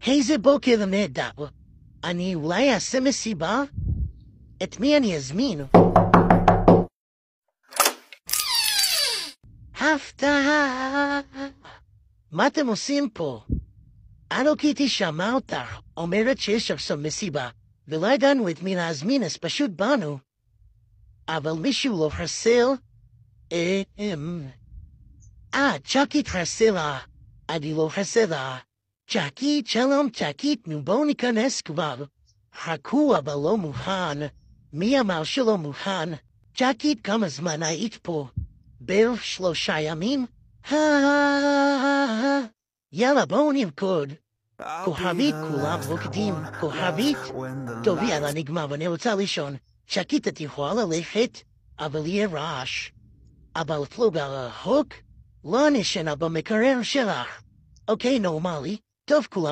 איזה בוקר נהדר. אני אולי אעשה מסיבה? את מי אני אזמין? הפתעה! מה אתם עושים פה? הלו קיטי שמעה אותך, אומרת שיש עכשיו מסיבה, ולא ידענו את מי להזמין, אז פשוט באנו. אבל מישהו לא חסר? צ'קית חסרה. אני לא חסרה. צ'קית, שלום צ'קית, נו בואו ניכנס כבר. חכו, אבל לא מוכן. מי אמר שלא מוכן? צ'קית, כמה זמן היית פה? בערך 3 ימים? יאללה, בואו נרקוד. כוכבית, כולם רוקדים. כוכבית? טוב, יאללה, נגמר, ואני רוצה לישון. צ'קית, את יכולה ללכת, אבל יהיה רעש. אבל פלוג על החוק? לא נשנה במקרר שלך. אוקיי, נורמלי. טוב, כולם.